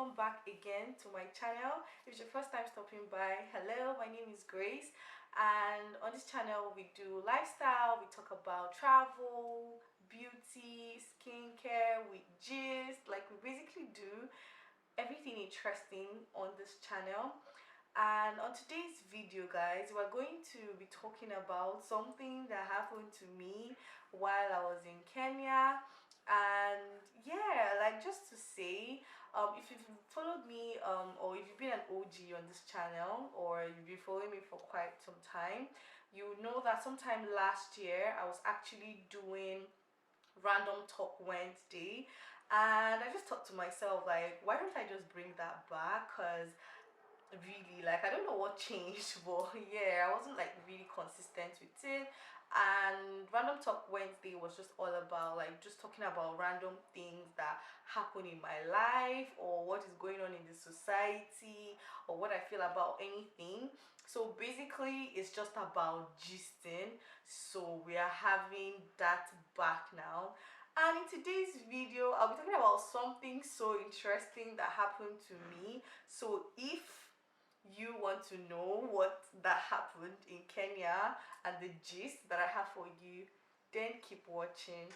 welcome back again to my channel. If it's your first time stopping by, hello, my name is Grace, and on this channel we do lifestyle, we talk about travel, beauty, skincare, we gist, like we basically do everything interesting on this channel. And on today's video, guys, we're going to be talking about something that happened to me while I was in Kenya. And yeah, like just to say, if you've followed me, or if you've been an OG on this channel, or you've been following me for quite some time, you know that sometime last year I was actually doing Random Talk Wednesday, and I just thought to myself, like, why don't I just bring that back? Because really, like, I don't know what changed, but yeah, I wasn't like really consistent with it. And Random Talk Wednesday was just all about like just talking about random things that happen in my life, or what is going on in the society, or what I feel about anything. So basically it's just about gisting. So we are having that back now. And in today's video, I'll be talking about something so interesting that happened to me. So if you want to know what that happened in Kenya and the gist that I have for you, then keep watching.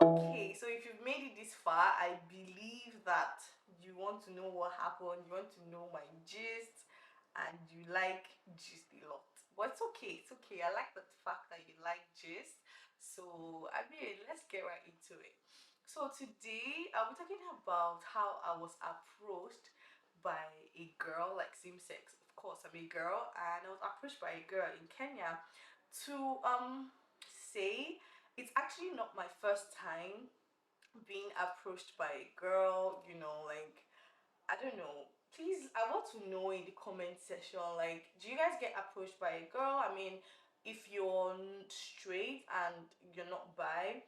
Okay, so if you've made it this far, I believe that you want to know what happened, you want to know my gist, and you like gist a lot. But it's okay. I like the fact that you like gist. So I mean, let's get right into it. So today I'll be talking about how I was approached by a girl, like same sex. Of course, I'm a girl, and I was approached by a girl in Kenya to say it's actually not my first time being approached by a girl, like, I don't know. Please, I want to know in the comment section, like, do you guys get approached by a girl? I mean, if you're straight and you're not bi,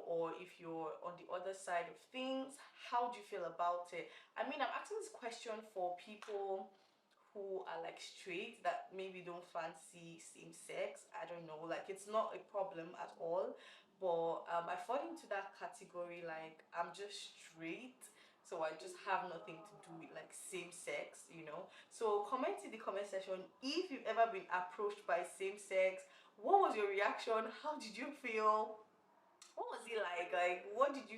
or if you're on the other side of things, how do you feel about it? I mean, I'm asking this question for people who are like straight that maybe don't fancy same sex. I don't know, like it's not a problem at all. But I fall into that category, like I'm just straight, so I just have nothing to do with like same sex. So comment in the comment section if you've ever been approached by same sex. What was your reaction? How did you feel? What was it like? Like,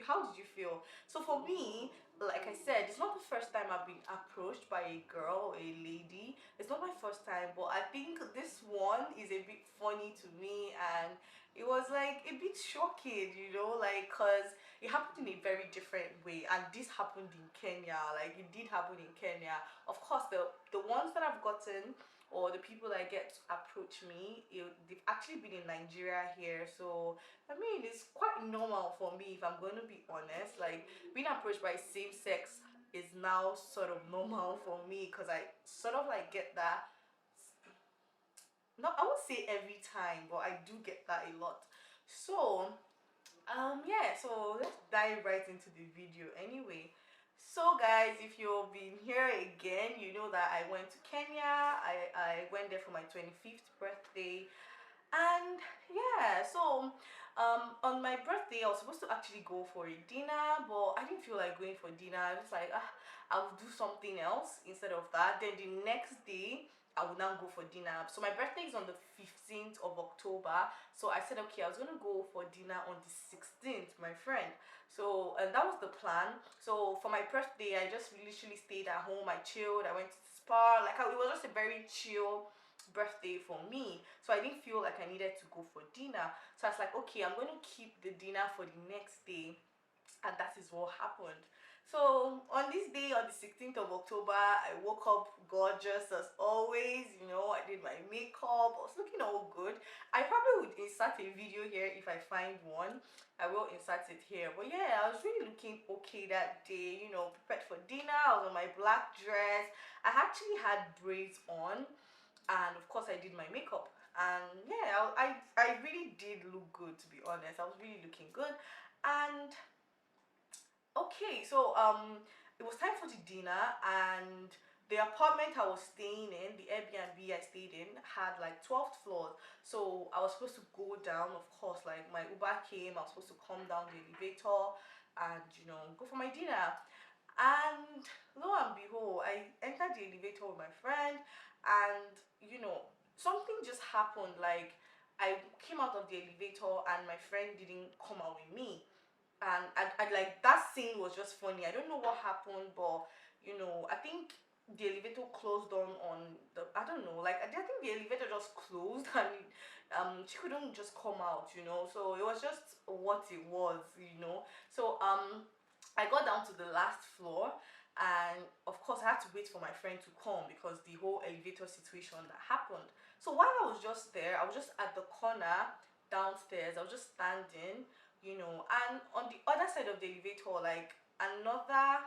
how did you feel? So for me, like I said, it's not the first time I've been approached by a girl or a lady. It's not my first time, but I think this one is a bit funny to me, and it was like a bit shocking, like, cause it happened in a very different way, and this happened in Kenya. Like, it did happen in Kenya. Of course, the ones that I've gotten, or the people that get to approach me, they've actually been in Nigeria here. So I mean, it's quite normal for me, if I'm going to be honest. Like, being approached by same sex is now sort of normal for me, because I sort of like get that. No, I won't say every time, but I do get that a lot. So yeah, so let's dive right into the video anyway. So guys, if you've been here again, you know that I went to Kenya. I went there for my 25th birthday. And yeah, so on my birthday I was supposed to actually go for a dinner, but I didn't feel like going for dinner. I was like, I'll do something else instead of that. Then the next day I will now go for dinner. So my birthday is on the 15th of October. So I said, okay, I was gonna go for dinner on the 16th, my friend. So, and that was the plan. So for my birthday, I just literally stayed at home. I chilled. I went to the spa. Like, it was just a very chill birthday for me. So I didn't feel like I needed to go for dinner. So I was like, okay, I'm going to keep the dinner for the next day. And that is what happened. So on this day, on the 16th of October, I woke up gorgeous as always. I did my makeup. I was looking all good. I probably would insert a video here if I find one. I will insert it here. But yeah, I was really looking okay that day. Prepared for dinner. I was on my black dress. I actually had braids on, and of course I did my makeup. And yeah, I really did look good, to be honest. I was really looking good. And okay, so it was time for the dinner, and the apartment I was staying in, the Airbnb I stayed in, had like 12th floors. So I was supposed to go down, of course, like my Uber came, I was supposed to come down the elevator and, go for my dinner. And lo and behold, I entered the elevator with my friend, and something just happened. Like, I came out of the elevator, and my friend didn't come out with me. And I like that scene was just funny. I don't know what happened, but I think the elevator closed on the. I don't know. Like, I think the elevator just closed, and she couldn't just come out. So it was just what it was. So I got down to the last floor, and of course I had to wait for my friend to come because the whole elevator situation that happened. So while I was just there, I was just at the corner downstairs. I was just standing, and on the other side of the elevator, like, another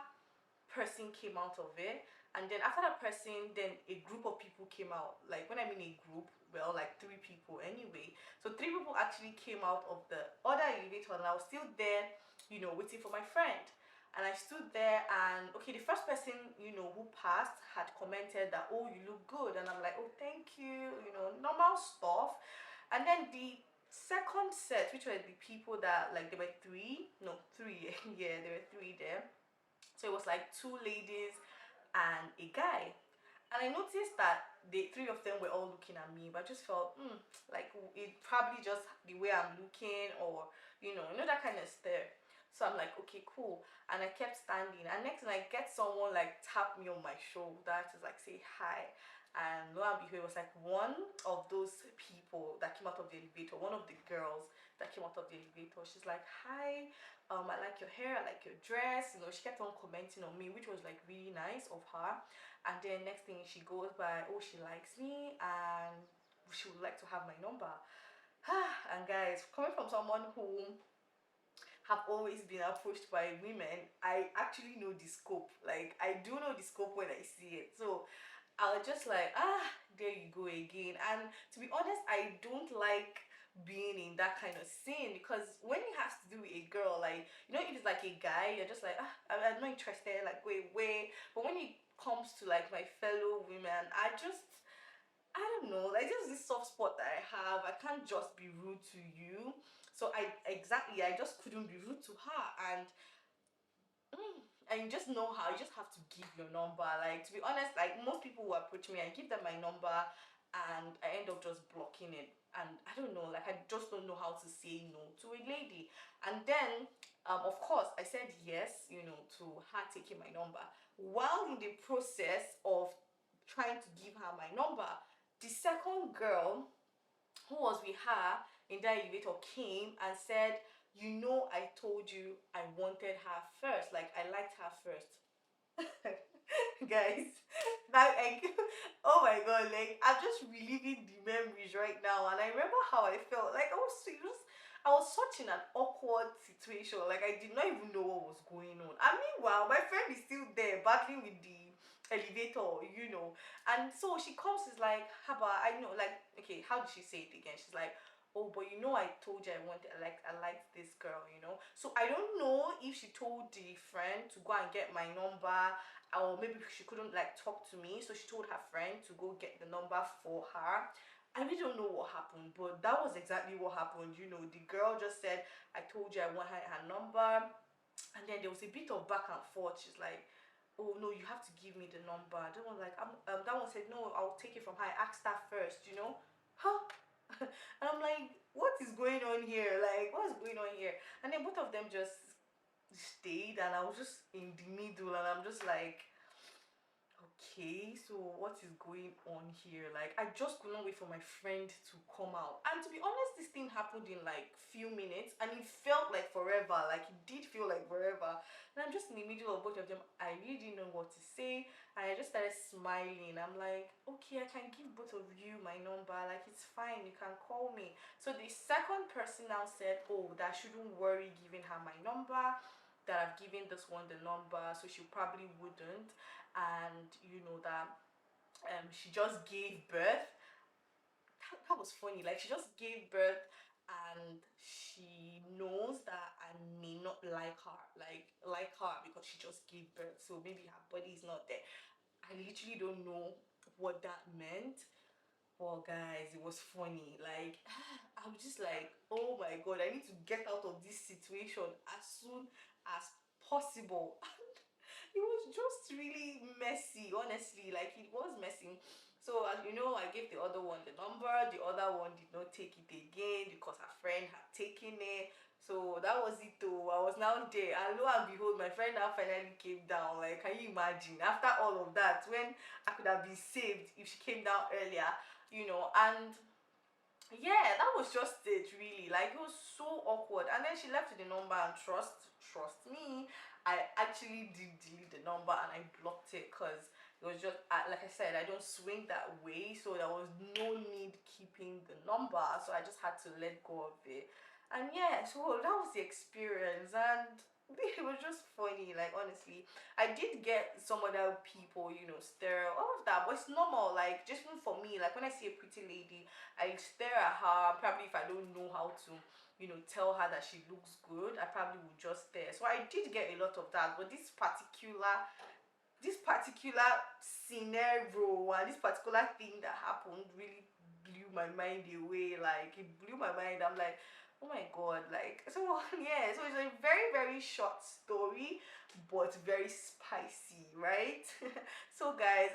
person came out of it. And then after that person, then a group of people came out. Like, when I mean a group, well, like three people anyway. So three people actually came out of the other elevator, and I was still there, waiting for my friend. And I stood there, and okay, the first person, who passed had commented that, oh, you look good. And I'm like, oh, thank you, normal stuff. And then the second set, which were the people that, like, there were three, no, three, yeah, there were three there. So it was like two ladies and a guy. And I noticed that the three of them were all looking at me, but I just felt, like, it probably just the way I'm looking, or that kind of stare. So I'm like, okay, cool. And I kept standing. And next thing, I get someone like tap me on my shoulder to like say hi. And lo and behold, it was like one of those people that came out of the elevator, one of the girls that came out of the elevator. She's like, hi, I like your hair, I like your dress. She kept on commenting on me, which was like really nice of her. And then next thing she goes by, oh, she likes me and she would like to have my number. And guys, coming from someone who have always been approached by women, I actually know the scope. Like, I do know the scope when I see it. So I was just like, there you go again. And to be honest, I don't like being in that kind of scene, because when it has to do with a girl, like, if it's like a guy, you're just like, I'm not interested, like, wait, wait. But when it comes to like my fellow women, I don't know, like, just this soft spot that I have. I can't just be rude to you. So I just couldn't be rude to her. And you just know how you just have to give your number. Like, to be honest, like, most people who approach me, I give them my number, and I end up just blocking it. And I don't know, like, I just don't know how to say no to a lady. And then, of course, I said yes, to her taking my number. While in the process of trying to give her my number, the second girl who was with her in that elevator came and said, I told you I wanted her first. Like, I liked her first. Guys, like, oh my god, like, I'm just reliving the memories right now, and I remember how I felt. Like, I was such in an awkward situation. Like, I did not even know what was going on. And meanwhile, my friend is still there battling with the elevator, and so she comes, is like, Haba, I know, like, okay, how did she say it again? She's like, oh, but I told you I liked this girl, so I don't know if she told the friend to go and get my number, or maybe she couldn't like talk to me, so she told her friend to go get the number for her. I really don't know what happened, but that was exactly what happened. The girl just said, I told you I want her number. And then there was a bit of back and forth. She's like, oh no, you have to give me the number. That one like, that one said, no, I'll take it from her. I asked her first, huh? And I'm like, what is going on here? Like, what's going on here? And then both of them just stayed, and I was just in the middle, and I'm just like, okay, so what is going on here? Like, I just couldn't wait for my friend to come out. And to be honest, this thing happened in like few minutes, and it felt like forever. Like, it did feel like forever. And I'm just in the middle of both of them. I really didn't know what to say. And I just started smiling. I'm like, okay, I can give both of you my number. Like, it's fine. You can call me. So the second person now said, oh, that I shouldn't worry giving her my number, that I've given this one the number, so she probably wouldn't. And that she just gave birth. That was funny. Like, she just gave birth, and she knows that I may not like her, like her, because she just gave birth, so maybe her body is not there. I I literally don't know what that meant. Well, guys, it was funny. Like, I was just like, oh my god, I need to get out of this situation as soon as possible. It was just really messy, honestly. Like, it was messy. So, as you know, I gave the other one the number. The other one did not take it again because her friend had taken it. So that was it though. I was now there, and lo and behold, my friend now finally came down. Like, can you imagine? After all of that, when I could have been saved if she came down earlier, and yeah, that was just it really. Like, it was so awkward. And then she left with the number, and trust me, I actually did delete the number and I blocked it because it was just like I said, I don't swing that way, so there was no need keeping the number. So I just had to let go of it. And yeah, so that was the experience, and it was just funny. Like, honestly, I did get some other people, stare, all of that, but it's normal. Like, just even for me, like when I see a pretty lady, I stare at her. Probably if I don't know how to, tell her that she looks good, I probably would just stare. So I did get a lot of that. But this particular scenario and this particular thing that happened really blew my mind away. Like, it blew my mind. I'm like, oh my god. Like, so yeah, so it's a very, very short story but very spicy, right? So guys,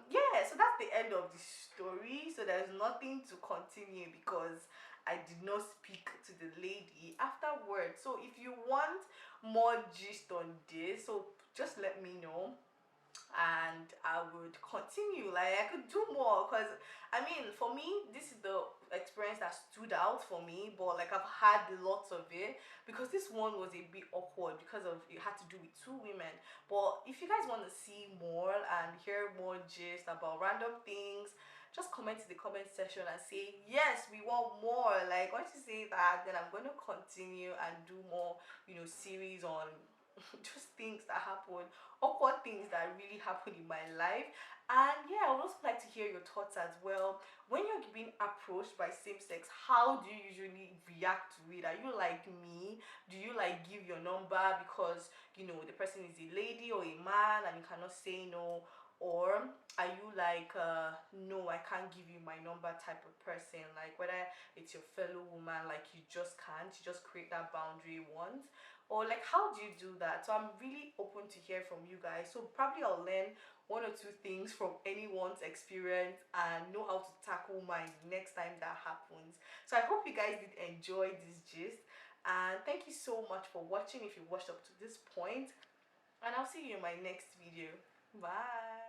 yeah, so that's the end of the story. So there's nothing to continue because I did not speak to the lady afterwards. So if you want more gist on this, so just let me know and I would continue. Like, I could do more because I mean, for me, this is the experience that stood out for me. But like, I've had lots of it because this one was a bit awkward because of it had to do with two women. But if you guys want to see more and hear more gist about random things, just comment in the comment section and say yes, we want more. Like, once you say that, then I'm going to continue and do more, series on just things that happen, awkward things that really happen in my life. And yeah, I would also like to hear your thoughts as well. When you're being approached by same sex, how do you usually react to it? Are you like me? Do you like give your number because the person is a lady or a man and you cannot say no? Or are you like, no, I can't give you my number type of person? Like, whether it's your fellow woman, like, you just can't, you just create that boundary once, or like, how do you do that? So I'm really open to hear from you guys. So probably I'll learn one or two things from anyone's experience and know how to tackle mine next time that happens. So I hope you guys did enjoy this gist, and thank you so much for watching if you watched up to this point, and I'll see you in my next video. Bye.